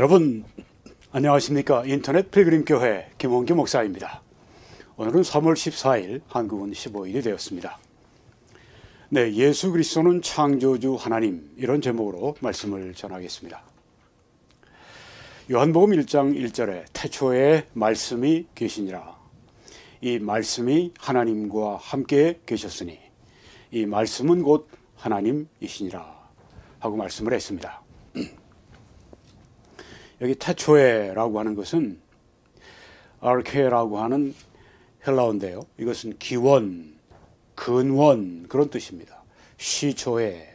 여러분 안녕하십니까? 인터넷 필그림교회 김원규 목사입니다. 오늘은 3월 14일, 한국은 15일이 되었습니다. 네, 예수 그리스도는 창조주 하나님, 이런 제목으로 말씀을 전하겠습니다. 요한복음 1장 1절에 태초에 말씀이 계시니라. 이 말씀이 하나님과 함께 계셨으니 이 말씀은 곧 하나님이시니라 하고 말씀을 했습니다. 여기 태초에라고 하는 것은 아르케라고 하는 헬라어인데요. 이것은 기원, 근원 그런 뜻입니다. 시초에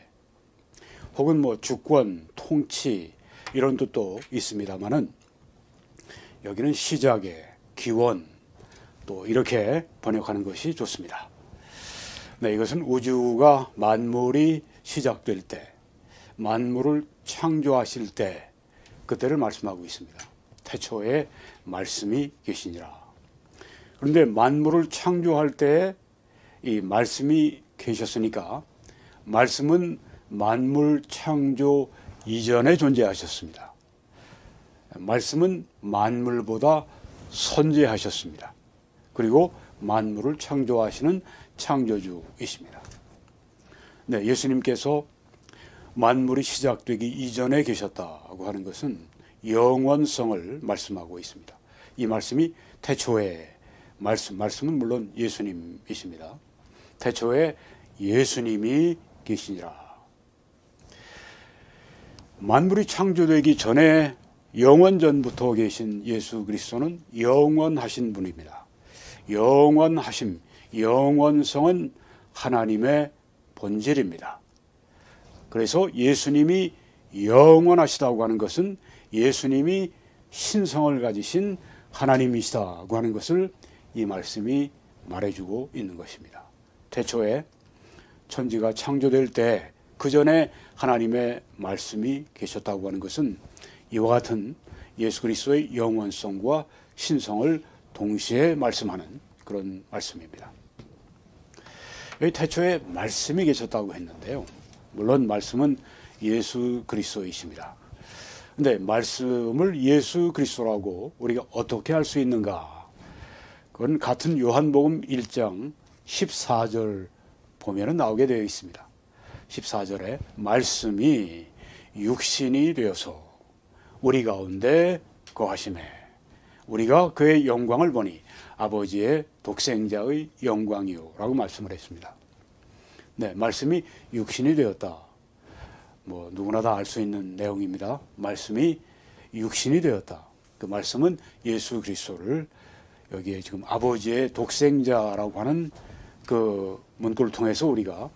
혹은 주권, 통치 이런 뜻도 있습니다만은 여기는 시작에, 기원 또 이렇게 번역하는 것이 좋습니다. 네, 이것은 우주가 만물이 시작될 때, 만물을 창조하실 때 그때를 말씀하고 있습니다. 태초에 말씀이 계시니라. 그런데 만물을 창조할 때 이 말씀이 계셨으니까 말씀은 만물 창조 이전에 존재하셨습니다. 말씀은 만물보다 선재하셨습니다. 그리고 만물을 창조하시는 창조주이십니다. 네, 예수님께서 만물이 시작되기 이전에 계셨다고 하는 것은 영원성을 말씀하고 있습니다. 이 말씀이 태초에 말씀은 물론 예수님이십니다. 태초에 예수님이 계시니라. 만물이 창조되기 전에 영원전부터 계신 예수 그리스도는 영원하신 분입니다. 영원하심, 영원성은 하나님의 본질입니다. 그래서 예수님이 영원하시다고 하는 것은 예수님이 신성을 가지신 하나님이시다고 하는 것을 이 말씀이 말해주고 있는 것입니다. 태초에 천지가 창조될 때 그 전에 하나님의 말씀이 계셨다고 하는 것은 이와 같은 예수 그리스도의 영원성과 신성을 동시에 말씀하는 그런 말씀입니다. 여기 태초에 말씀이 계셨다고 했는데요. 물론 말씀은 예수 그리스도이십니다. 그런데 말씀을 예수 그리스도라고 우리가 어떻게 할 수 있는가? 그건 같은 요한복음 1장 14절 보면 나오게 되어 있습니다. 14절에 말씀이 육신이 되어서 우리 가운데 거하시매 우리가 그의 영광을 보니 아버지의 독생자의 영광이요 라고 말씀을 했습니다. 네, 말씀이 육신이 되었다. 누구나 다 알 수 있는 내용입니다. 말씀이 육신이 되었다. 그 말씀은 예수 그리스도를 여기에 지금 아버지의 독생자라고 하는 그 문구를 통해서 우리가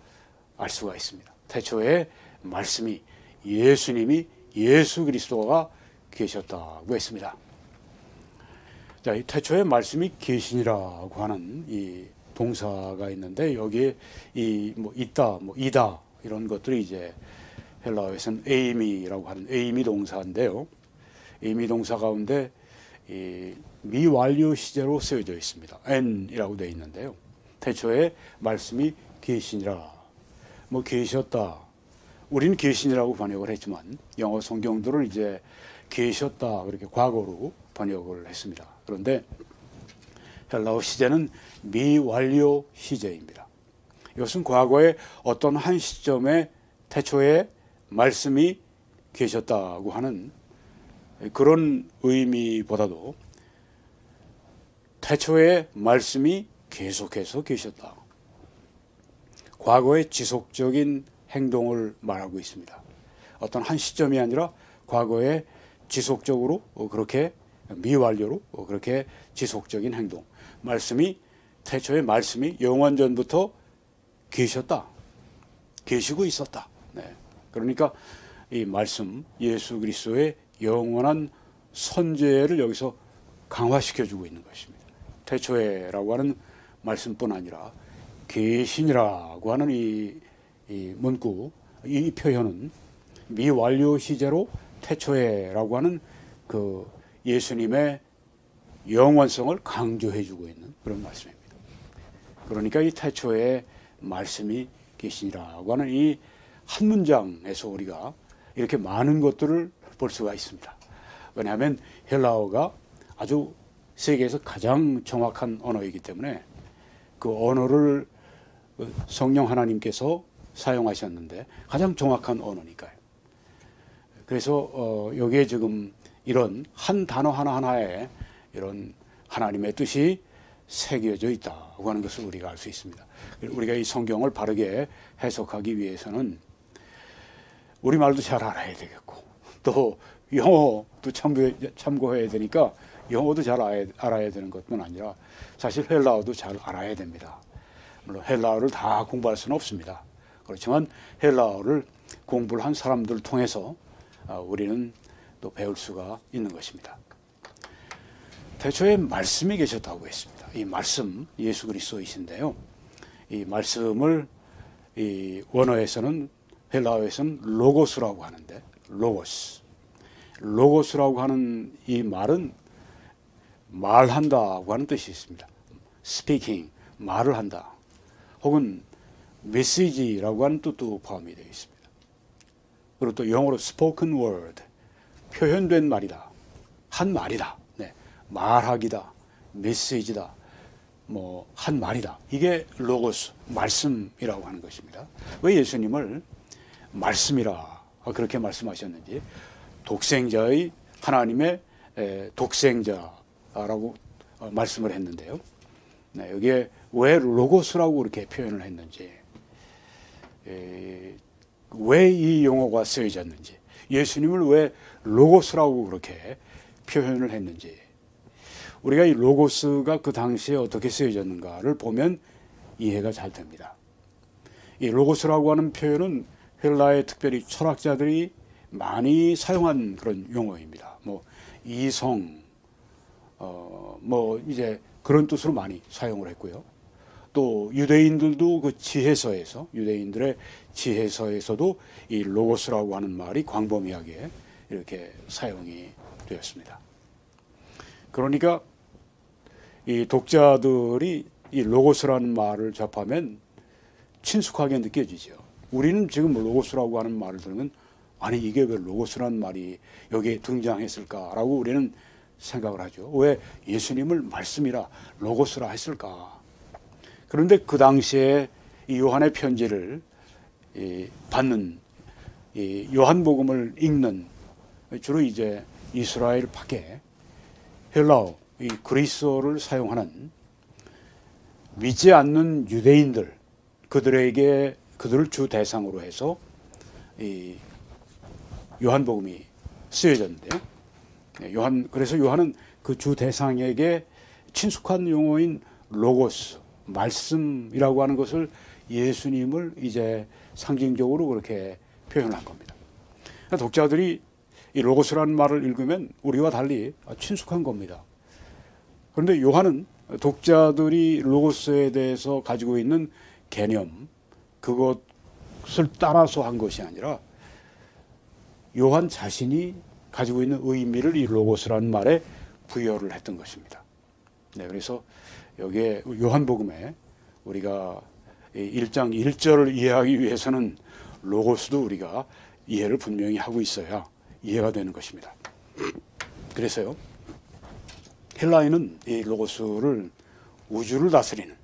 알 수가 있습니다. 태초에 말씀이 예수님이 예수 그리스도가 계셨다고 했습니다. 자, 이 태초에 말씀이 계시니라고 하는 이 동사가 있는데 여기에 있다, 이다 이런 것들이 이제 헬라어에서는 에이미라고 하는 에이미 동사인데요. 에이미 동사 가운데 이 미완료 시제로 쓰여져 있습니다. n이라고 되어 있는데요. 태초에 말씀이 계시니라. 계셨다. 우리는 계시니라고 번역을 했지만 영어 성경들은 이제 계셨다 그렇게 과거로 번역을 했습니다. 그런데 헬라어 시제는 미완료 시제입니다. 이것은 과거에 어떤 한 시점에 태초에 말씀이 계셨다고 하는 그런 의미보다도 태초에 말씀이 계속해서 계셨다. 과거의 지속적인 행동을 말하고 있습니다. 어떤 한 시점이 아니라 과거에 지속적으로 그렇게 미완료로 그렇게 지속적인 행동. 말씀이 태초에 말씀이 영원전부터 계셨다. 계시고 있었다. 네. 그러니까 이 말씀 예수 그리스도의 영원한 선제를 여기서 강화시켜주고 있는 것입니다. 태초에라고 하는 말씀뿐 아니라 계시니라고 하는 이 문구, 이 표현은 미완료 시제로 태초에라고 하는 그 예수님의 영원성을 강조해주고 있는 그런 말씀입니다. 그러니까 이 태초에 말씀이 계시니라고 하는 이 한 문장에서 우리가 이렇게 많은 것들을 볼 수가 있습니다. 왜냐하면 헬라어가 아주 세계에서 가장 정확한 언어이기 때문에 그 언어를 성령 하나님께서 사용하셨는데 가장 정확한 언어니까요. 그래서 여기에 지금 이런 한 단어 하나하나에 이런 하나님의 뜻이 새겨져 있다고 하는 것을 우리가 알 수 있습니다. 우리가 이 성경을 바르게 해석하기 위해서는 우리말도 잘 알아야 되겠고 또 영어도 참고해야 되니까 영어도 잘 알아야 되는 것뿐 아니라 사실 헬라어도 잘 알아야 됩니다. 물론 헬라어를 다 공부할 수는 없습니다. 그렇지만 헬라어를 공부를 한 사람들을 통해서 우리는 또 배울 수가 있는 것입니다. 태초에 말씀이 계셨다고 했습니다. 이 말씀 예수 그리스도이신데요. 이 말씀을 이 원어에서는 헬라어에서는 로고스라고 하는데 로고스라고 하는 이 말은 말한다고 하는 뜻이 있습니다. speaking, 말을 한다. 혹은 메시지라고 하는 뜻도 포함이 되어 있습니다. 그리고 또 영어로 spoken word, 표현된 말이다. 한 말이다. 네. 말하기다. 메시지다. 한 말이다. 이게 로고스, 말씀이라고 하는 것입니다. 왜 예수님을 말씀이라 그렇게 말씀하셨는지, 독생자의 하나님의 독생자라고 말씀을 했는데요. 네, 여기에 왜 로고스라고 그렇게 표현을 했는지, 왜 이 용어가 쓰여졌는지, 예수님을 왜 로고스라고 그렇게 표현을 했는지, 우리가 이 로고스가 그 당시에 어떻게 쓰여졌는가를 보면 이해가 잘 됩니다. 이 로고스라고 하는 표현은 헬라의 특별히 철학자들이 많이 사용한 그런 용어입니다. 이성, 이제 그런 뜻으로 많이 사용을 했고요. 또 유대인들도 그 유대인들의 지혜서에서도 이 로고스라고 하는 말이 광범위하게 이렇게 사용이 되었습니다. 그러니까 이 독자들이 이 로고스라는 말을 접하면 친숙하게 느껴지죠. 우리는 지금 로고스라고 하는 말을 들으면 아니 이게 왜 로고스라는 말이 여기에 등장했을까라고 우리는 생각을 하죠. 왜 예수님을 말씀이라 로고스라 했을까? 그런데 그 당시에 이 요한의 편지를 받는 이 요한복음을 읽는 주로 이제 이스라엘 밖에 헬라어, 이 그리스어를 사용하는 믿지 않는 유대인들, 그들을 주 대상으로 해서 이 요한복음이 쓰여졌는데요. 그래서 요한은 그 주 대상에게 친숙한 용어인 로고스, 말씀이라고 하는 것을 예수님을 이제 상징적으로 그렇게 표현한 겁니다. 독자들이 이 로고스라는 말을 읽으면 우리와 달리 친숙한 겁니다. 그런데 요한은 독자들이 로고스에 대해서 가지고 있는 개념, 그것을 따라서 한 것이 아니라 요한 자신이 가지고 있는 의미를 이 로고스라는 말에 부여를 했던 것입니다. 네, 그래서 여기에 요한복음에 우리가 1장 1절을 이해하기 위해서는 로고스도 우리가 이해를 분명히 하고 있어야 이해가 되는 것입니다. 그래서요, 헬라인은 이 로고스를 우주를 다스리는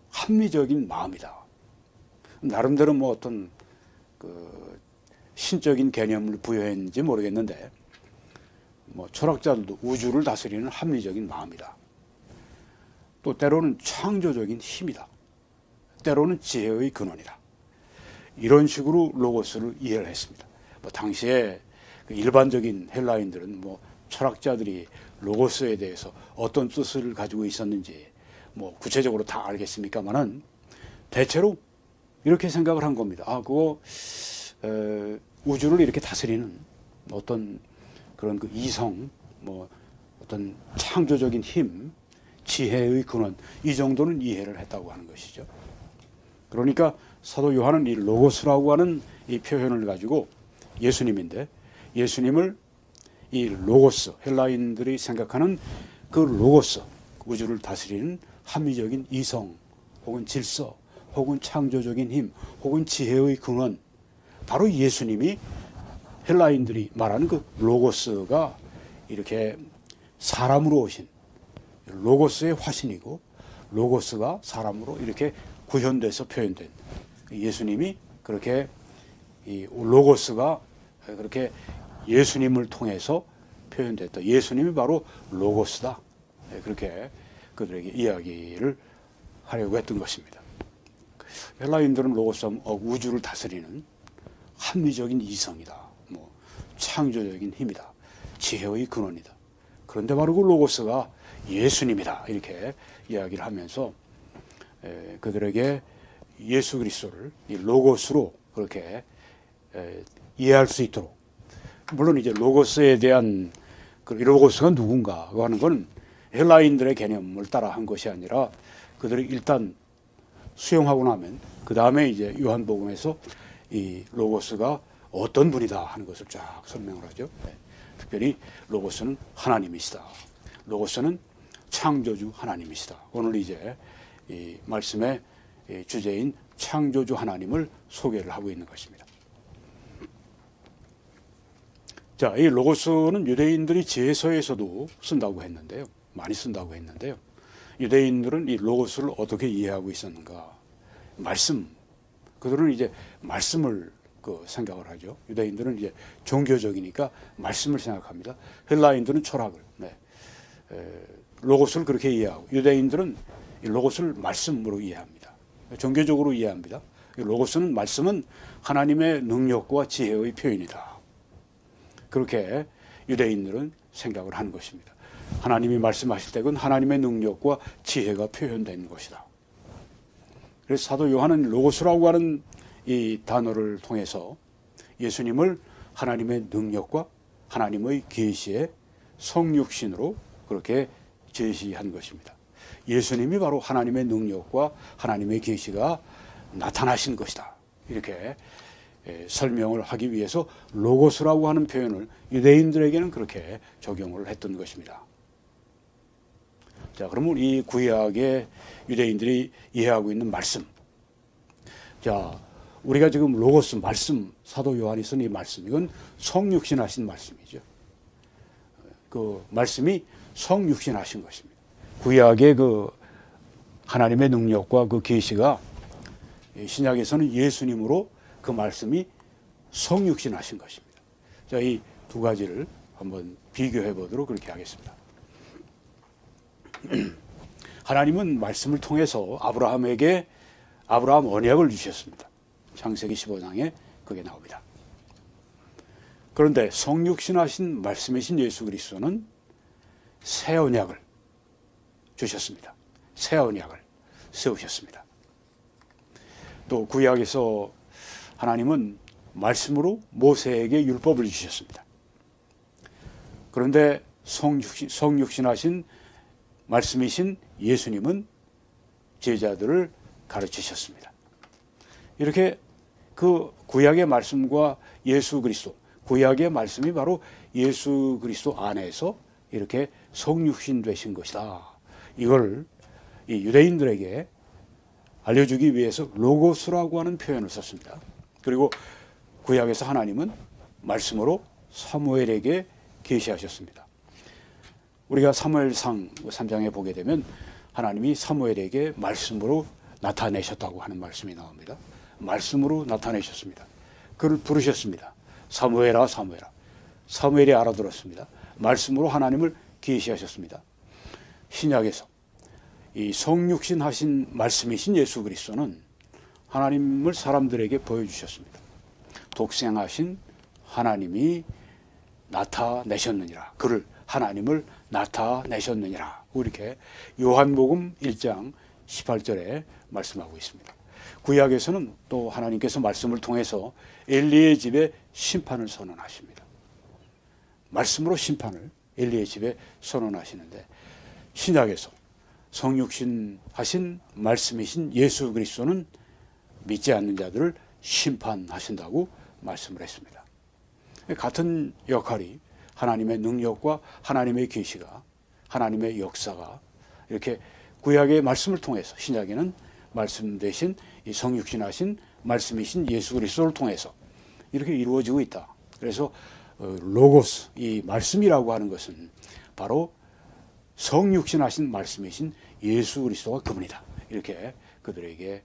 합리적인 마음이다. 나름대로 어떤 신적인 개념을 부여했는지 모르겠는데, 철학자들도 우주를 다스리는 합리적인 마음이다. 또 때로는 창조적인 힘이다. 때로는 지혜의 근원이다. 이런 식으로 로고스를 이해를 했습니다. 당시에 일반적인 헬라인들은 철학자들이 로고스에 대해서 어떤 뜻을 가지고 있었는지 구체적으로 다 알겠습니까만은 대체로 이렇게 생각을 한 겁니다. 우주를 이렇게 다스리는 어떤 그런 이성, 어떤 창조적인 힘, 지혜의 근원, 이 정도는 이해를 했다고 하는 것이죠. 그러니까 사도 요한은 이 로고스라고 하는 이 표현을 가지고 예수님인데, 예수님을 이 로고스, 헬라인들이 생각하는 그 로고스, 우주를 다스리는 합리적인 이성, 혹은 질서, 혹은 창조적인 힘, 혹은 지혜의 근원, 바로 예수님이 헬라인들이 말하는 그 로고스가 이렇게 사람으로 오신 로고스의 화신이고, 로고스가 사람으로 이렇게 구현돼서 표현된 예수님이, 그렇게 이 로고스가 그렇게 예수님을 통해서 표현됐다. 예수님이 바로 로고스다. 그렇게 그들에게 이야기를 하려고 했던 것입니다. 헬라인들은 로고스는 우주를 다스리는 합리적인 이성이다. 뭐 창조적인 힘이다. 지혜의 근원이다. 그런데 바로 그 로고스가 예수님이다. 이렇게 이야기를 하면서 그들에게 예수 그리스도를 이 로고스로 그렇게 이해할 수 있도록, 물론 이제 로고스에 대한 그 로고스가 누군가 하는 건 헬라인들의 개념을 따라 한 것이 아니라 그들이 일단 수용하고 나면 그 다음에 이제 요한복음에서 이 로고스가 어떤 분이다 하는 것을 쫙 설명을 하죠. 특별히 로고스는 하나님이시다. 로고스는 창조주 하나님이시다. 오늘 이제 이 말씀의 주제인 창조주 하나님을 소개를 하고 있는 것입니다. 자, 이 로고스는 유대인들이 제서에서도 쓴다고 했는데요. 많이 쓴다고 했는데요. 유대인들은 이 로고스를 어떻게 이해하고 있었는가? 말씀. 그들은 이제 말씀을 생각을 하죠. 유대인들은 이제 종교적이니까 말씀을 생각합니다. 헬라인들은 철학을. 로고스를 그렇게 이해하고, 유대인들은 이 로고스를 말씀으로 이해합니다. 종교적으로 이해합니다. 로고스는, 말씀은 하나님의 능력과 지혜의 표현이다. 그렇게 유대인들은 생각을 하는 것입니다. 하나님이 말씀하실 때 그건 하나님의 능력과 지혜가 표현된 것이다. 그래서 사도 요한은 로고스라고 하는 이 단어를 통해서 예수님을 하나님의 능력과 하나님의 계시의 성육신으로 그렇게 제시한 것입니다. 예수님이 바로 하나님의 능력과 하나님의 계시가 나타나신 것이다. 이렇게 설명을 하기 위해서 로고스라고 하는 표현을 유대인들에게는 그렇게 적용을 했던 것입니다. 자, 그러면 이 구약의 유대인들이 이해하고 있는 말씀. 자, 우리가 지금 로고스, 말씀, 사도 요한이 쓴 이 말씀, 이건 성육신하신 말씀이죠. 그 말씀이 성육신하신 것입니다. 구약의 그 하나님의 능력과 그 계시가 신약에서는 예수님으로 그 말씀이 성육신하신 것입니다. 자, 이 두 가지를 한번 비교해 보도록 그렇게 하겠습니다. 하나님은 말씀을 통해서 아브라함에게 아브라함 언약을 주셨습니다. 창세기 15장에 그게 나옵니다. 그런데 성육신하신 말씀이신 예수 그리스도는 새 언약을 주셨습니다. 새 언약을 세우셨습니다. 또 구약에서 하나님은 말씀으로 모세에게 율법을 주셨습니다. 그런데 성육신하신 말씀이신 예수님은 제자들을 가르치셨습니다. 이렇게 그 구약의 말씀과 예수 그리스도, 구약의 말씀이 바로 예수 그리스도 안에서 이렇게 성육신 되신 것이다. 이걸 이 유대인들에게 알려주기 위해서 로고스라고 하는 표현을 썼습니다. 그리고 구약에서 하나님은 말씀으로 사무엘에게 계시하셨습니다. 우리가 사무엘상 3장에 보게 되면 하나님이 사무엘에게 말씀으로 나타내셨다고 하는 말씀이 나옵니다. 말씀으로 나타내셨습니다. 그를 부르셨습니다. 사무엘아, 사무엘아. 사무엘이 알아들었습니다. 말씀으로 하나님을 계시하셨습니다. 신약에서 이 성육신 하신 말씀이신 예수 그리스도는 하나님을 사람들에게 보여주셨습니다. 독생하신 하나님이 나타내셨느니라. 그를, 하나님을 나타내셨느니라. 이렇게 요한복음 1장 18절에 말씀하고 있습니다. 구약에서는 또 하나님께서 말씀을 통해서 엘리의 집에 심판을 선언하십니다. 말씀으로 심판을 엘리의 집에 선언하시는데, 신약에서 성육신 하신 말씀이신 예수 그리스도는 믿지 않는 자들을 심판하신다고 말씀을 했습니다. 같은 역할이 하나님의 능력과 하나님의 계시가, 하나님의 역사가 이렇게 구약의 말씀을 통해서, 신약에는 말씀 대신 이 성육신하신 말씀이신 예수 그리스도를 통해서 이렇게 이루어지고 있다. 그래서 로고스, 이 말씀이라고 하는 것은 바로 성육신하신 말씀이신 예수 그리스도가 그분이다. 이렇게 그들에게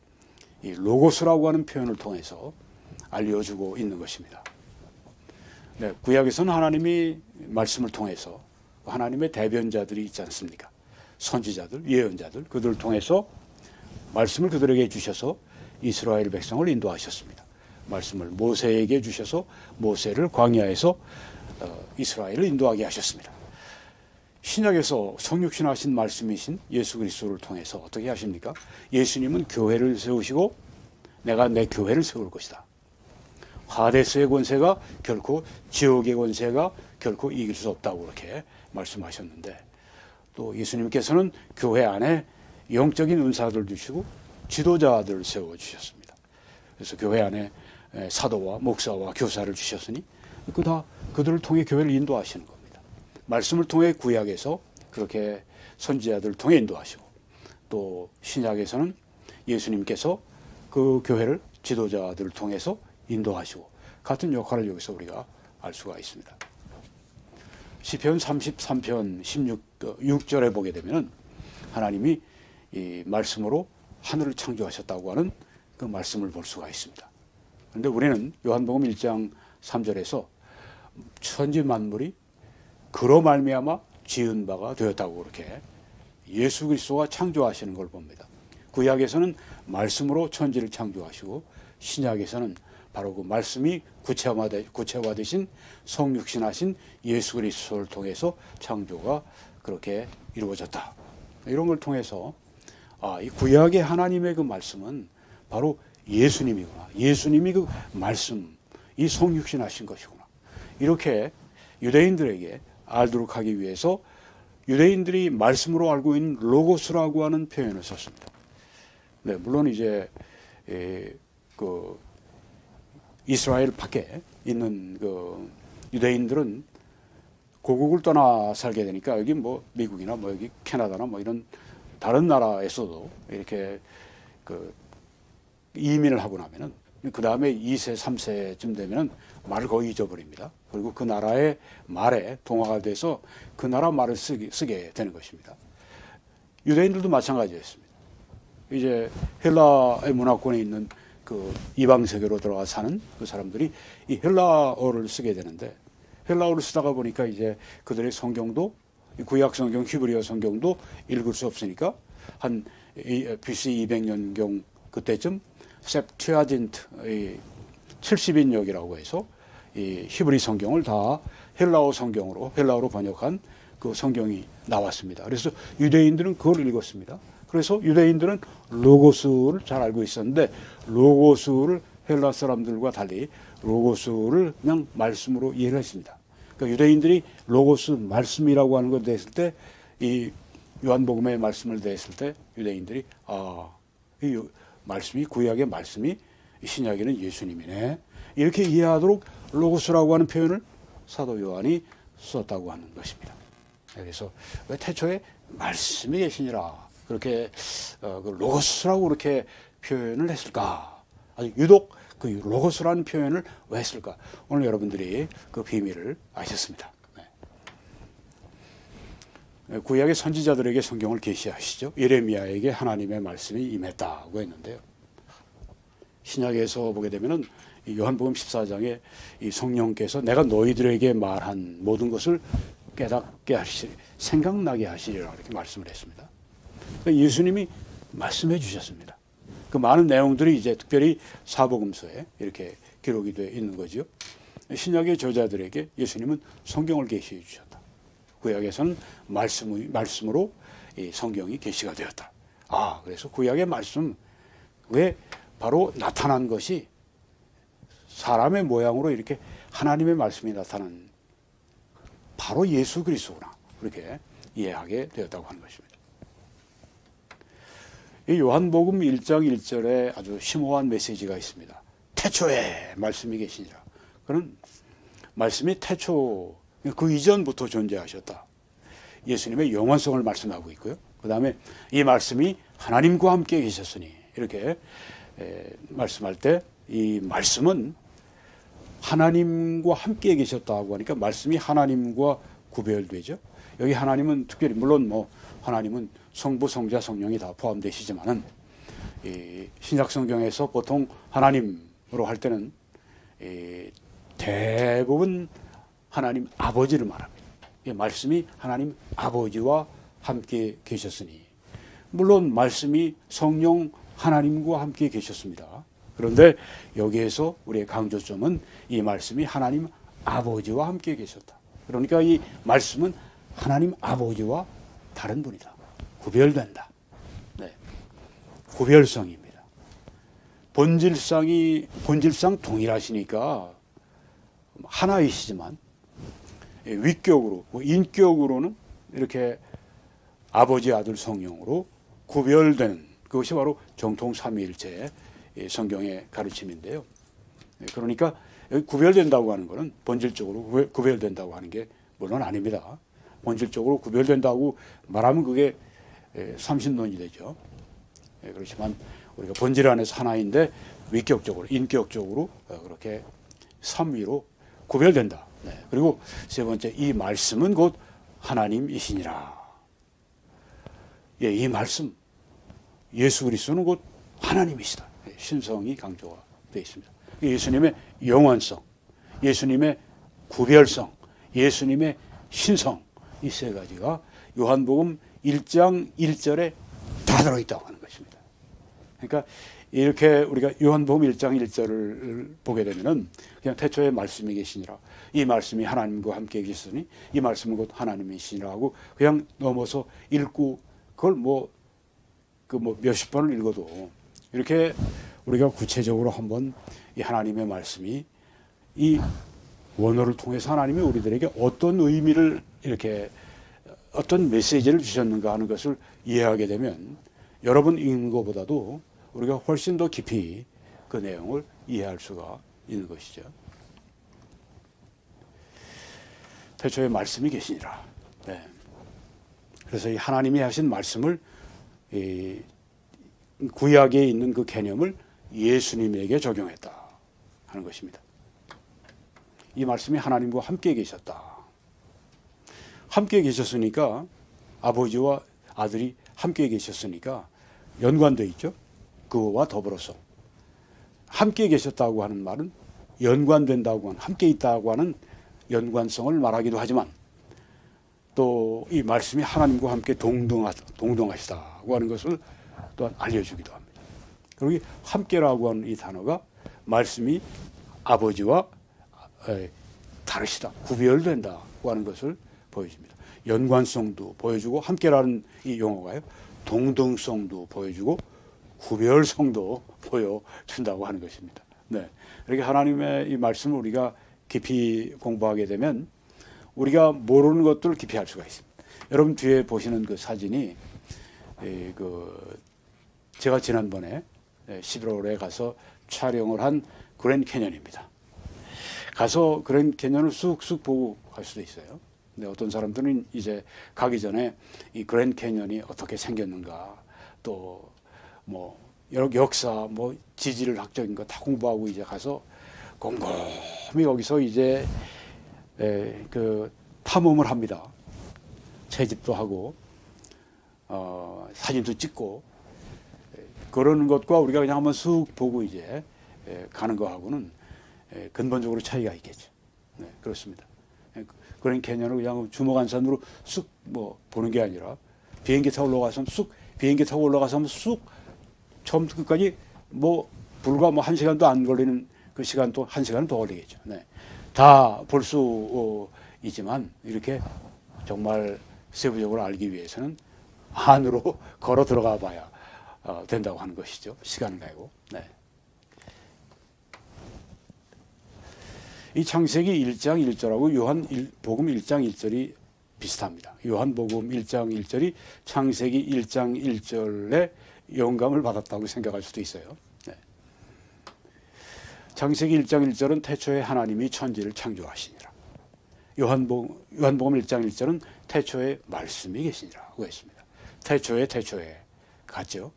이 로고스라고 하는 표현을 통해서 알려주고 있는 것입니다. 네, 구약에서는 하나님이 말씀을 통해서 하나님의 대변자들이 있지 않습니까? 선지자들, 예언자들, 그들을 통해서 말씀을 그들에게 주셔서 이스라엘 백성을 인도하셨습니다. 말씀을 모세에게 주셔서 모세를 광야에서 이스라엘을 인도하게 하셨습니다. 신약에서 성육신하신 말씀이신 예수 그리스도를 통해서 어떻게 하십니까? 예수님은 교회를 세우시고 내가 내 교회를 세울 것이다. 하데스의 권세가 결코 지옥의 권세가 결코 이길 수 없다고 그렇게 말씀하셨는데 또 예수님께서는 교회 안에 영적인 은사들 주시고 지도자들을 세워주셨습니다. 그래서 교회 안에 사도와 목사와 교사를 주셨으니 그들을 통해 교회를 인도하시는 겁니다. 말씀을 통해 구약에서 그렇게 선지자들을 통해 인도하시고 또 신약에서는 예수님께서 그 교회를 지도자들을 통해서 인도하시고 같은 역할을 여기서 우리가 알 수가 있습니다. 시편 33편 6절에 보게 되면 하나님이 이 말씀으로 하늘을 창조하셨다고 하는 그 말씀을 볼 수가 있습니다. 그런데 우리는 요한복음 1장 3절에서 천지 만물이 그로 말미암아 지은 바가 되었다고 그렇게 예수 그리스도가 창조하시는 걸 봅니다. 구약에서는 말씀으로 천지를 창조하시고 신약에서는 바로 그 말씀이 구체화되신 성육신하신 예수 그리스도를 통해서 창조가 그렇게 이루어졌다. 이런 걸 통해서 이 구약의 하나님의 그 말씀은 바로 예수님이구나. 예수님이 그 말씀, 이 성육신하신 것이구나. 이렇게 유대인들에게 알도록 하기 위해서 유대인들이 말씀으로 알고 있는 로고스라고 하는 표현을 썼습니다. 네, 물론 이제 그 이스라엘 밖에 있는 그 유대인들은 고국을 떠나 살게 되니까 여기 뭐 미국이나 뭐 여기 캐나다나 뭐 이런 다른 나라에서도 이렇게 그 이민을 하고 나면은 그 다음에 2세, 3세쯤 되면은 말을 거의 잊어버립니다. 그리고 그 나라의 말에 동화가 돼서 그 나라 말을 쓰게 되는 것입니다. 유대인들도 마찬가지였습니다. 이제 헬라의 문화권에 있는 그 이방 세계로 들어가 사는 그 사람들이 이 헬라어를 쓰게 되는데 헬라어를 쓰다가 보니까 이제 그들의 성경도 구약 성경 히브리어 성경도 읽을 수 없으니까 한 BC 200년경 그때쯤 셉튜아진트 70인역이라고 해서 이 히브리 성경을 다 헬라어로 번역한 그 성경이 나왔습니다. 그래서 유대인들은 그걸 읽었습니다. 그래서 유대인들은 로고스를 잘 알고 있었는데 로고스를 헬라 사람들과 달리 로고스를 그냥 말씀으로 이해를 했습니다. 그러니까 유대인들이 로고스 말씀이라고 하는 걸 대했을 때 이 요한복음의 말씀을 대했을 때 유대인들이 이 말씀이 구약의 말씀이 신약에는 예수님이네 이렇게 이해하도록 로고스라고 하는 표현을 사도 요한이 썼다고 하는 것입니다. 그래서 왜 태초에 말씀이 계시니라 그렇게 그 로고스라고 그렇게 표현을 했을까? 아주 유독 그 로고스라는 표현을 왜 했을까? 오늘 여러분들이 그 비밀을 아셨습니다. 네. 구약의 선지자들에게 성경을 계시하시죠. 예레미야에게 하나님의 말씀이 임했다고 했는데요. 신약에서 보게 되면은 요한복음 14장에 이 성령께서 내가 너희들에게 말한 모든 것을 깨닫게 하시리, 생각나게 하시리라 이렇게 말씀을 했습니다. 그러니까 예수님이 말씀해 주셨습니다. 그 많은 내용들이 이제 특별히 사복음서에 이렇게 기록이 되어 있는 거죠. 신약의 저자들에게 예수님은 성경을 계시해 주셨다. 구약에서는 말씀으로 이 성경이 계시가 되었다. 그래서 구약의 말씀 왜 바로 나타난 것이 사람의 모양으로 이렇게 하나님의 말씀이 나타난 바로 예수 그리스도구나. 그렇게 이해하게 되었다고 하는 것입니다. 이 요한복음 1장 1절에 아주 심오한 메시지가 있습니다. 태초에 말씀이 계시니라. 그는 말씀이 태초 그 이전부터 존재하셨다. 예수님의 영원성을 말씀하고 있고요. 그 다음에 이 말씀이 하나님과 함께 계셨으니 이렇게 말씀할 때 이 말씀은 하나님과 함께 계셨다고 하니까 말씀이 하나님과 구별되죠. 여기 하나님은 특별히 물론 뭐 하나님은 성부, 성자, 성령이 다 포함되시지만은 이 신약 성경에서 보통 하나님으로 할 때는 대부분 하나님 아버지를 말합니다. 이 말씀이 하나님 아버지와 함께 계셨으니 물론 말씀이 성령 하나님과 함께 계셨습니다. 그런데 여기에서 우리의 강조점은 이 말씀이 하나님 아버지와 함께 계셨다. 그러니까 이 말씀은 하나님 아버지와 다른 분이다. 구별된다. 네. 구별성입니다. 본질상 동일하시니까 하나이시지만 위격으로, 인격으로는 이렇게 아버지, 아들, 성령으로 구별되는 그것이 바로 정통 삼위일체의 성경의 가르침인데요. 그러니까 여기 구별된다고 하는 것은 본질적으로 구별된다고 하는 게 물론 아닙니다. 본질적으로 구별된다고 말하면 그게 삼신론이 되죠. 그렇지만 우리가 본질 안에서 하나인데 위격적으로, 인격적으로 그렇게 삼위로 구별된다. 그리고 세 번째, 이 말씀은 곧 하나님이시니라. 이 말씀, 예수 그리스도는 곧 하나님이시다. 신성이 강조가 되어 있습니다. 예수님의 영원성, 예수님의 구별성, 예수님의 신성, 이 세 가지가 요한복음 1장 1절에 다 들어있다고 하는 것입니다. 그러니까 이렇게 우리가 요한복음 1장 1절을 보게 되면은 그냥 태초에 말씀이 계시니라. 이 말씀이 하나님과 함께 계시니 이 말씀은 곧 하나님이시니라 하고 그냥 넘어서 읽고 그걸 몇십 번을 읽어도 이렇게 우리가 구체적으로 한번 이 하나님의 말씀이 이 원어를 통해서 하나님이 우리들에게 어떤 의미를 이렇게 어떤 메시지를 주셨는가 하는 것을 이해하게 되면 여러분 읽는 것보다도 우리가 훨씬 더 깊이 그 내용을 이해할 수가 있는 것이죠. 태초에 말씀이 계시니라. 네. 그래서 이 하나님이 하신 말씀을 이 구약에 있는 그 개념을 예수님에게 적용했다 하는 것입니다. 이 말씀이 하나님과 함께 계셨다. 함께 계셨으니까 아버지와 아들이 함께 계셨으니까 연관되어 있죠. 그와 더불어서 함께 계셨다고 하는 말은 연관된다고 하는, 함께 있다고 하는 연관성을 말하기도 하지만 또 이 말씀이 하나님과 함께 동등하시다고 하는 것을 또한 알려주기도 합니다. 그리고 이 함께라고 하는 이 단어가 말씀이 아버지와 다르시다, 구별된다고 하는 것을 보여줍니다. 연관성도 보여주고 함께라는 이 용어가요, 동등성도 보여주고 구별성도 보여준다고 하는 것입니다. 네, 이렇게 하나님의 이 말씀을 우리가 깊이 공부하게 되면 우리가 모르는 것들을 깊이 알 수가 있습니다. 여러분 뒤에 보시는 그 사진이 제가 지난번에 11월에 가서 촬영을 한 그랜드 캐년입니다. 가서 그랜드 캐년을 쑥쑥 보고 갈 수도 있어요. 근데 어떤 사람들은 이제 가기 전에 이 그랜드 캐년이 어떻게 생겼는가, 또 뭐 역사, 뭐 지질 학적인 거 다 공부하고 이제 가서 곰곰이 거기서 이제 그 탐험을 합니다. 채집도 하고 사진도 찍고 그러는 것과 우리가 그냥 한번 쑥 보고 이제 가는 거하고는 근본적으로 차이가 있겠죠. 네, 그렇습니다. 그런 개념을 그냥 주먹안산으로 쑥 보는 게 아니라 비행기 타고 올라가서 쑥 처음부터 끝까지 불과 1시간도 안 걸리는 그 시간 또 1시간은 더 걸리겠죠. 네. 다 볼 수 있지만 이렇게 정말 세부적으로 알기 위해서는 안으로 걸어 들어가 봐야 된다고 하는 것이죠. 시간을 내고. 네. 이 창세기 1장 1절하고 요한복음 1장 1절이 비슷합니다. 요한복음 1장 1절이 창세기 1장 1절에 영감을 받았다고 생각할 수도 있어요. 네. 창세기 1장 1절은 태초에 하나님이 천지를 창조하시니라. 요한복음 1장 1절은 태초에 말씀이 계시니라고 했습니다. 태초에 같죠.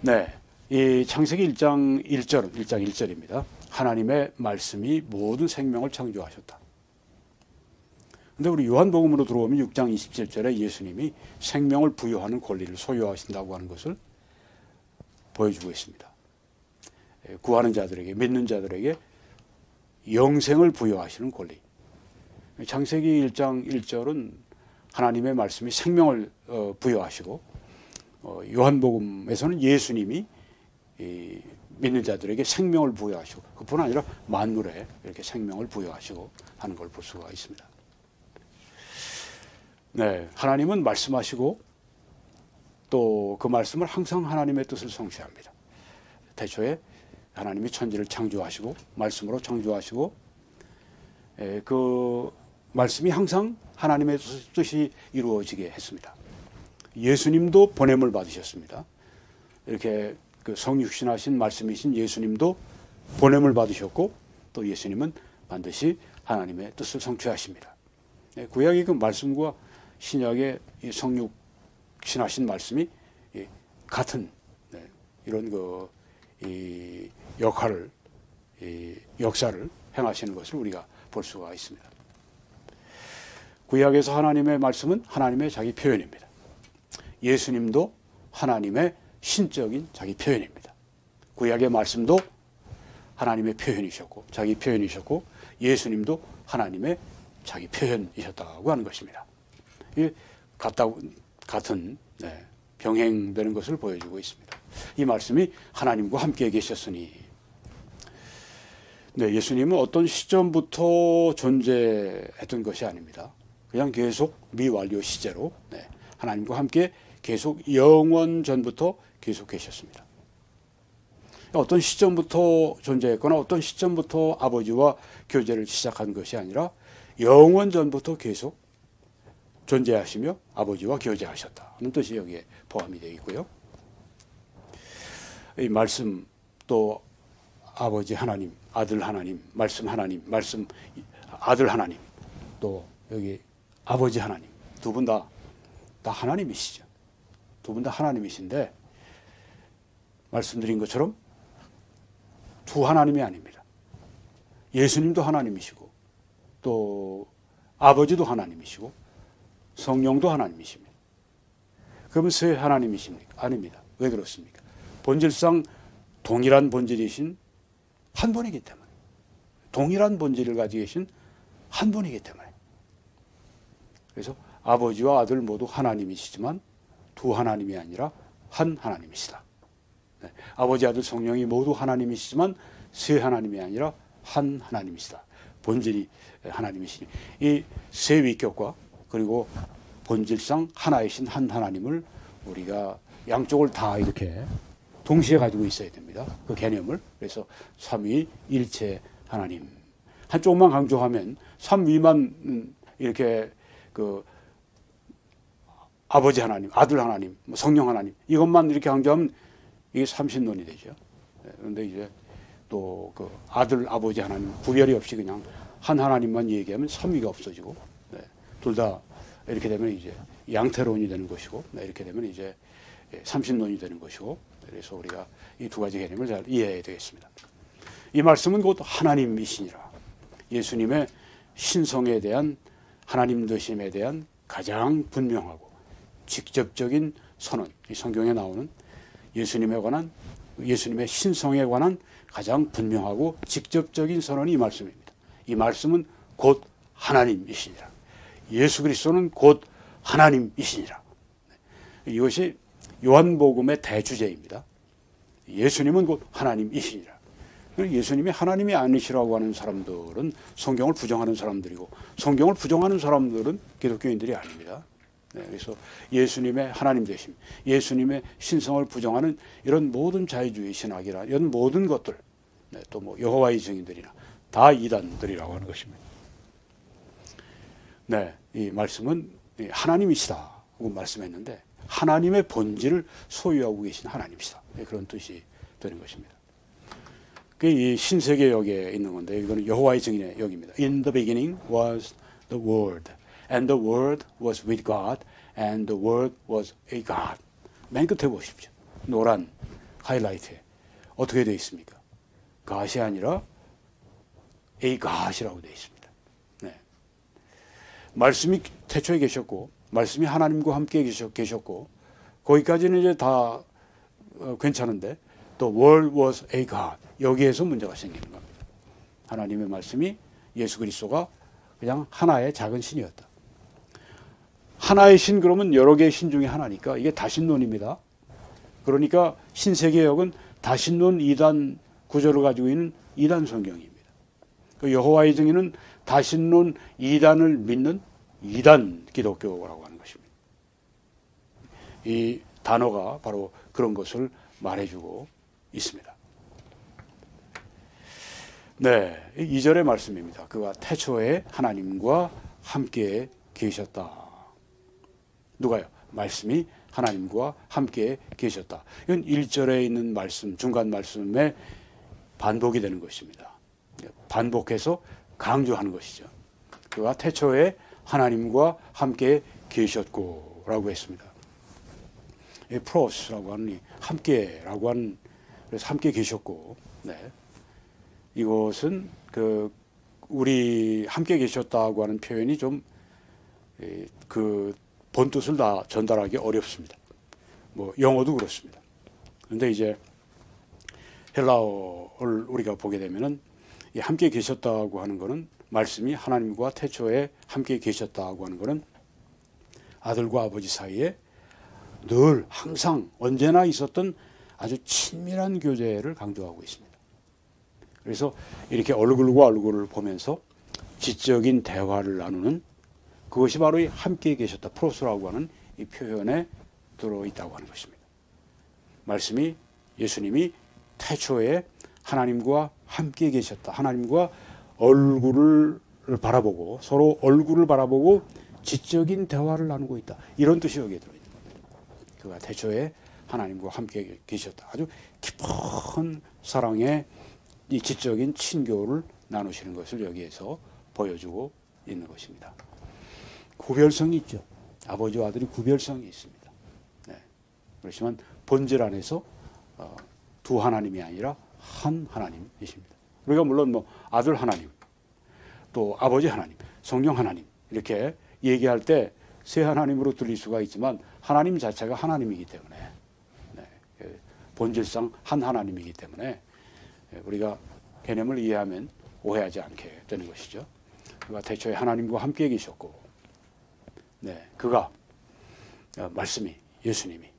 네. 이 창세기 1장 1절입니다. 하나님의 말씀이 모든 생명을 창조하셨다. 근데 우리 요한복음으로 들어오면 6장 27절에 예수님이 생명을 부여하는 권리를 소유하신다고 하는 것을 보여주고 있습니다. 구하는 자들에게, 믿는 자들에게 영생을 부여하시는 권리. 창세기 1장 1절은 하나님의 말씀이 생명을 부여하시고, 요한복음에서는 예수님이 믿는 자들에게 생명을 부여하시고, 그뿐 아니라 만물에 이렇게 생명을 부여하시고 하는 걸 볼 수가 있습니다. 네, 하나님은 말씀하시고 또 그 말씀을 항상 하나님의 뜻을 성취합니다. 태초에 하나님이 천지를 창조하시고 말씀으로 창조하시고, 그 말씀이 항상 하나님의 뜻이 이루어지게 했습니다. 예수님도 보냄을 받으셨습니다. 이렇게 그 성육신하신 말씀이신 예수님도 보냄을 받으셨고, 또 예수님은 반드시 하나님의 뜻을 성취하십니다. 구약의 그 말씀과 신약의 이 성육신하신 말씀이 같은 이런 이 역할을, 이 역사를 행하시는 것을 우리가 볼 수가 있습니다. 구약에서 하나님의 말씀은 하나님의 자기 표현입니다. 예수님도 하나님의 신적인 자기 표현입니다. 구약의 말씀도 하나님의 표현이셨고, 자기 표현이셨고, 예수님도 하나님의 자기 표현이셨다고 하는 것입니다. 이 같은 병행되는 것을 보여주고 있습니다. 이 말씀이 하나님과 함께 계셨으니, 예수님은 어떤 시점부터 존재했던 것이 아닙니다. 그냥 계속 미완료 시제로 하나님과 함께 계속 영원 전부터 계속 계셨습니다. 어떤 시점부터 존재했거나 어떤 시점부터 아버지와 교제를 시작한 것이 아니라 영원 전부터 계속 존재하시며 아버지와 교제하셨다는 뜻이 여기에 포함이 되어 있고요. 이 말씀, 또 아버지 하나님, 아들 하나님, 말씀 하나님, 말씀 아들 하나님, 또 여기 아버지 하나님, 두 분 다 하나님이시죠. 두 분 다 하나님이신데, 말씀드린 것처럼 두 하나님이 아닙니다. 예수님도 하나님이시고, 또 아버지도 하나님이시고, 성령도 하나님이십니다. 그러면 세 하나님이십니까? 아닙니다. 왜 그렇습니까? 본질상 동일한 본질이신 한 분이기 때문에, 동일한 본질을 가지고 계신 한 분이기 때문에. 그래서 아버지와 아들 모두 하나님이시지만 두 하나님이 아니라 한 하나님이시다. 아버지, 아들, 성령이 모두 하나님이시지만 세 하나님이 아니라 한 하나님이시다. 본질이 하나님이시니, 이 세 위격과 그리고 본질상 하나이신 한 하나님을 우리가 양쪽을 다 이렇게 동시에 가지고 있어야 됩니다. 그 개념을. 그래서 삼위일체 하나님. 한쪽만 강조하면, 삼위만 이렇게 그 아버지 하나님, 아들 하나님, 성령 하나님, 이것만 이렇게 강조하면 이게 삼신론이 되죠. 그런데 이제 또 그 아들, 아버지 하나님 구별이 없이 그냥 한 하나님만 얘기하면 삼위가 없어지고, 둘 다 이렇게 되면 이제 양태론이 되는 것이고, 이렇게 되면 이제 삼신론이 되는 것이고, 그래서 우리가 이 두 가지 개념을 잘 이해해야 되겠습니다. 이 말씀은 곧 하나님이시니라. 예수님의 신성에 대한, 하나님 되심에 대한 가장 분명하고 직접적인 선언, 이 성경에 나오는 예수님에 관한, 예수님의 신성에 관한 가장 분명하고 직접적인 선언이 이 말씀입니다. 이 말씀은 곧 하나님이시니라. 예수 그리스도는 곧 하나님이시니라. 이것이 요한복음의 대주제입니다. 예수님은 곧 하나님이시니라. 예수님이 하나님이 아니시라고 하는 사람들은 성경을 부정하는 사람들이고, 성경을 부정하는 사람들은 기독교인들이 아닙니다. 그래서 예수님의 하나님 되심, 예수님의 신성을 부정하는 이런 모든 자유주의 신학이나 이런 모든 것들, 또 뭐 여호와의 증인들이나 다 이단들이라고 하는 것입니다. 이 말씀은 하나님이시다고 말씀했는데, 하나님의 본질을 소유하고 계신 하나님이시다. 그런 뜻이 되는 것입니다. 이 신세계역에 있는 건데, 이거는 여호와의 증인의 역입니다. In the beginning was the Word, and the Word was with God, and the Word was a God. 맨 끝에 보십시오. 노란 하이라이트에 어떻게 되어 있습니까? God이 아니라 A God이라고 되어 있습니다. 네. 말씀이 태초에 계셨고 말씀이 하나님과 함께 계셨고 거기까지는 이제 다 괜찮은데 또 Word was a God 여기에서 문제가 생기는 겁니다. 하나님의 말씀이 예수 그리스도가 그냥 하나의 작은 신이었다. 하나의 신 그러면 여러 개의 신 중에 하나니까 이게 다신론입니다. 그러니까 신세계역은 다신론 2단 구조를 가지고 있는 2단 성경입니다. 그 여호와의 증인은 다신론 2단을 믿는 2단 기독교라고 하는 것입니다. 이 단어가 바로 그런 것을 말해주고 있습니다. 네, 2절의 말씀입니다. 그가 태초에 하나님과 함께 계셨다. 누가요? 말씀이 하나님과 함께 계셨다. 이건 1절에 있는 말씀, 중간 말씀의 반복이 되는 것입니다. 반복해서 강조하는 것이죠. 그가 태초에 하나님과 함께 계셨고 라고 했습니다. 프로스라고 하는 함께라고 하는 그래서 함께 계셨고 네. 이것은 우리 함께 계셨다고 하는 표현이 좀 그 본뜻을 다 전달하기 어렵습니다. 뭐 영어도 그렇습니다. 그런데 이제 헬라어를 우리가 보게 되면은 이 함께 계셨다고 하는 것은 말씀이 하나님과 태초에 함께 계셨다고 하는 것은 아들과 아버지 사이에 늘 항상 언제나 있었던 아주 친밀한 교제를 강조하고 있습니다. 그래서 이렇게 얼굴과 얼굴을 보면서 지적인 대화를 나누는 그것이 바로 이 함께 계셨다 프로스라고 하는 이 표현에 들어있다고 하는 것입니다. 말씀이 예수님이 태초에 하나님과 함께 계셨다. 하나님과 얼굴을 바라보고 서로 얼굴을 바라보고 지적인 대화를 나누고 있다. 이런 뜻이 여기에 들어있는 겁니다. 그가 태초에 하나님과 함께 계셨다. 아주 깊은 사랑의 이 지적인 친교를 나누시는 것을 여기에서 보여주고 있는 것입니다. 구별성이 있죠. 아버지와 아들이 구별성이 있습니다. 네. 그렇지만 본질 안에서 두 하나님이 아니라 한 하나님이십니다. 우리가 물론 뭐 아들 하나님, 또 아버지 하나님, 성령 하나님 이렇게 얘기할 때 세 하나님으로 들릴 수가 있지만 하나님 자체가 하나님이기 때문에 네. 본질상 한 하나님이기 때문에 우리가 개념을 이해하면 오해하지 않게 되는 것이죠. 그가 태초에 하나님과 함께 계셨고 네, 그가 말씀이 예수님이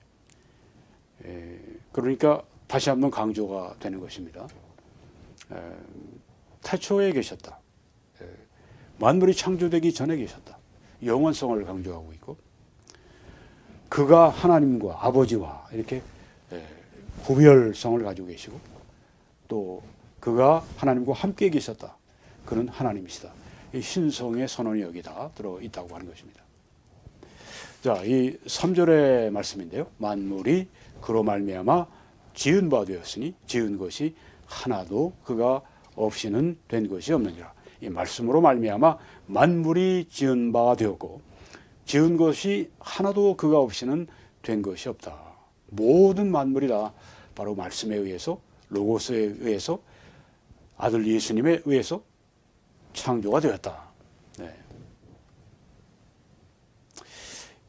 그러니까 다시 한번 강조가 되는 것입니다. 태초에 계셨다. 만물이 창조되기 전에 계셨다. 영원성을 강조하고 있고 그가 하나님과 아버지와 이렇게 구별성을 가지고 계시고 또 그가 하나님과 함께 계셨다. 그는 하나님이시다. 이 신성의 선언이 여기다 들어있다고 하는 것입니다. 자, 이 3절의 말씀인데요. 만물이 그로 말미암아 지은 바 되었으니 지은 것이 하나도 그가 없이는 된 것이 없느니라. 이 말씀으로 말미암아 만물이 지은 바가 되었고 지은 것이 하나도 그가 없이는 된 것이 없다. 모든 만물이 다 바로 말씀에 의해서 로고스에 의해서 아들 예수님에 의해서 창조가 되었다. 네.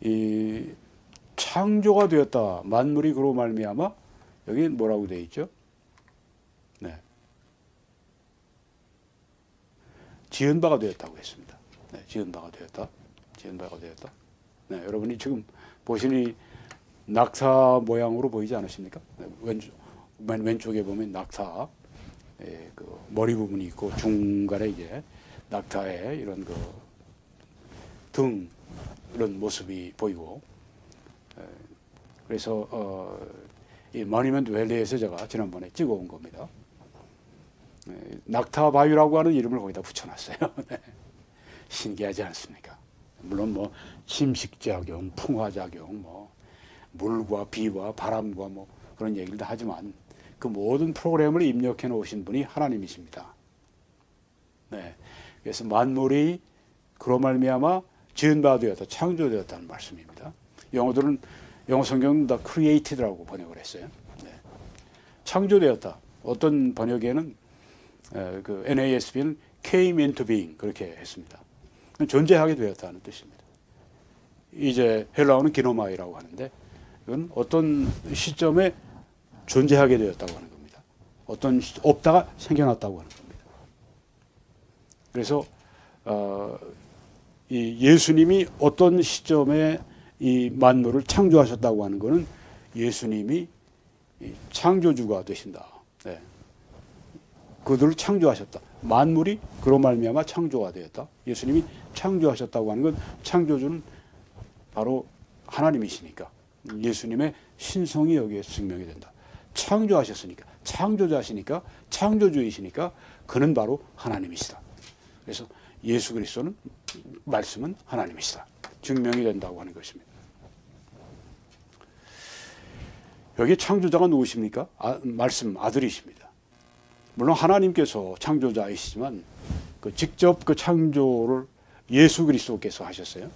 이 창조가 되었다. 만물이 그로 말미암아 여기 뭐라고 되어 있죠? 네. 지은 바가 되었다고 했습니다. 네, 지은 바가 되었다. 지은 바가 되었다. 네, 여러분이 지금 보시니 낙타 모양으로 보이지 않으십니까? 네, 왼쪽에 보면 낙타 그 머리 부분이 있고 중간에 이제 낙타의 이런 그 등 이런 모습이 보이고 그래서 이 머니먼트 밸리에서 제가 지난번에 찍어온 겁니다. 낙타 바위라고 하는 이름을 거기다 붙여놨어요. 네. 신기하지 않습니까? 물론 뭐 침식작용, 풍화작용, 뭐 물과 비와 바람과 뭐 그런 얘기를 다 하지만 그 모든 프로그램을 입력해 놓으신 분이 하나님이십니다. 네. 그래서 만물이 그로 말미암아 지은 바 되었다, 창조되었다는 말씀입니다. 영어 성경은 다 created라고 번역을 했어요. 네. 창조되었다. 어떤 번역에는 그 NASB는 came into being 그렇게 했습니다. 존재하게 되었다는 뜻입니다. 이제 헬라어는 기노마이라고 하는데 이건 어떤 시점에 존재하게 되었다고 하는 겁니다. 어떤 없다가 생겨났다고 하는 겁니다. 그래서 이 예수님이 어떤 시점에 이 만물을 창조하셨다고 하는 것은 예수님이 창조주가 되신다. 네. 그들을 창조하셨다. 만물이 그로 말미암아 창조가 되었다. 예수님이 창조하셨다고 하는 건 창조주는 바로 하나님이시니까 예수님의 신성이 여기에 증명이 된다. 창조하셨으니까 창조자시니까 창조주이시니까 그는 바로 하나님이시다. 그래서 예수 그리스도는 말씀은 하나님이시다. 증명이 된다고 하는 것입니다. 여기 창조자가 누구십니까? 말씀 아들이십니다. 물론 하나님께서 창조자이시지만 직접 그 창조를 예수 그리스도께서 하셨어요.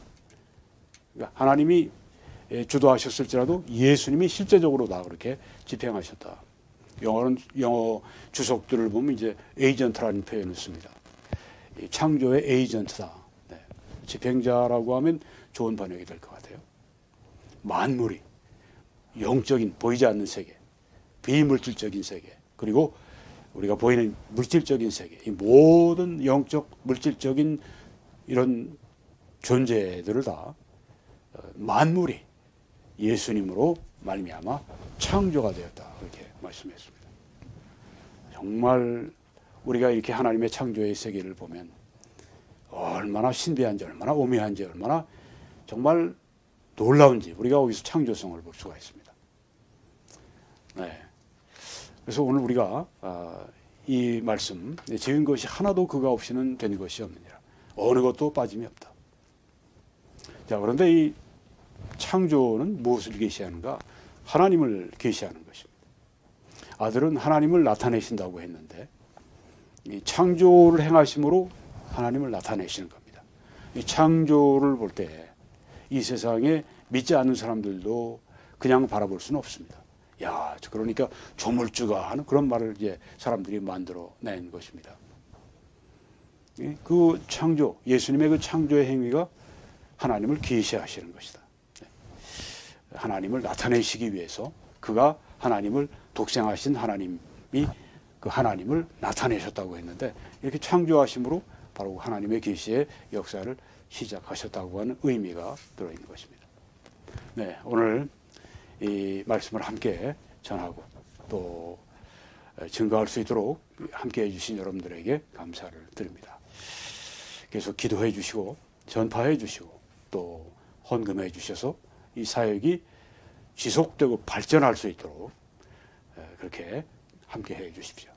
그러니까 하나님이 주도하셨을지라도 예수님이 실제적으로 다 그렇게 집행하셨다. 영어 주석들을 보면 이제 에이전트라는 표현을 씁니다. 창조의 에이전트다. 네. 집행자라고 하면 좋은 번역이 될 것 같아요. 만물이 영적인 보이지 않는 세계, 비물질적인 세계, 그리고 우리가 보이는 물질적인 세계, 이 모든 영적 물질적인 이런 존재들을 다 만물이 예수님으로 말미암아 창조가 되었다. 그렇게 말씀했습니다. 정말 우리가 이렇게 하나님의 창조의 세계를 보면 얼마나 신비한지, 얼마나 오묘한지, 얼마나 정말 놀라운지 우리가 거기서 창조성을 볼 수가 있습니다. 네. 그래서 오늘 우리가 이 말씀, 지은 것이 하나도 그가 없이는 된 것이 없느니라. 어느 것도 빠짐이 없다. 자, 그런데 이 창조는 무엇을 계시하는가? 하나님을 계시하는 것입니다. 아들은 하나님을 나타내신다고 했는데 이 창조를 행하심으로 하나님을 나타내시는 겁니다. 이 창조를 볼 때 이 세상에 믿지 않는 사람들도 그냥 바라볼 수는 없습니다. 야, 그러니까 조물주가 하는 그런 말을 이제 사람들이 만들어낸 것입니다. 그 창조, 예수님의 그 창조의 행위가 하나님을 계시하시는 것이다. 하나님을 나타내시기 위해서 그가 하나님을 독생하신 하나님이 그 하나님을 나타내셨다고 했는데 이렇게 창조하심으로 바로 하나님의 계시의 역사를 시작하셨다고 하는 의미가 들어있는 것입니다. 네, 오늘 이 말씀을 함께 전하고 또 증거할 수 있도록 함께 해주신 여러분들에게 감사를 드립니다. 계속 기도해 주시고 전파해 주시고 또 헌금해 주셔서 이 사역이 지속되고 발전할 수 있도록 그렇게 함께 해 주십시오.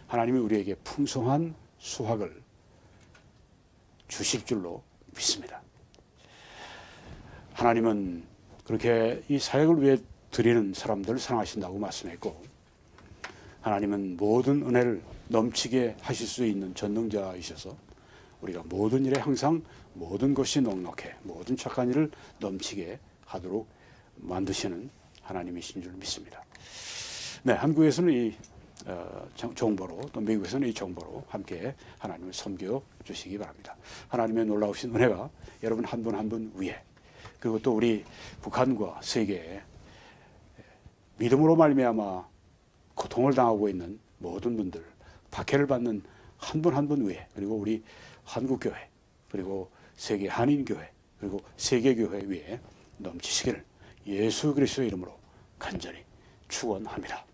하나님이 우리에게 풍성한 수확을 주실 줄로 믿습니다. 하나님은 그렇게 이 사역을 위해 드리는 사람들을 사랑하신다고 말씀했고 하나님은 모든 은혜를 넘치게 하실 수 있는 전능자이셔서 우리가 모든 일에 항상 모든 것이 넉넉해 모든 착한 일을 넘치게 하도록 만드시는 하나님이신 줄 믿습니다. 네, 한국에서는 이 정보로 또 미국에서는 이 정보로 함께 하나님을 섬겨 주시기 바랍니다. 하나님의 놀라우신 은혜가 여러분 한 분 한 분 위에 그리고 또 우리 북한과 세계에 믿음으로 말미암아 고통을 당하고 있는 모든 분들 박해를 받는 한 분 한 분 위에 그리고 우리 한국교회 그리고 세계 한인교회 그리고 세계교회 위에 넘치시기를 예수 그리스도의 이름으로 간절히 축원합니다.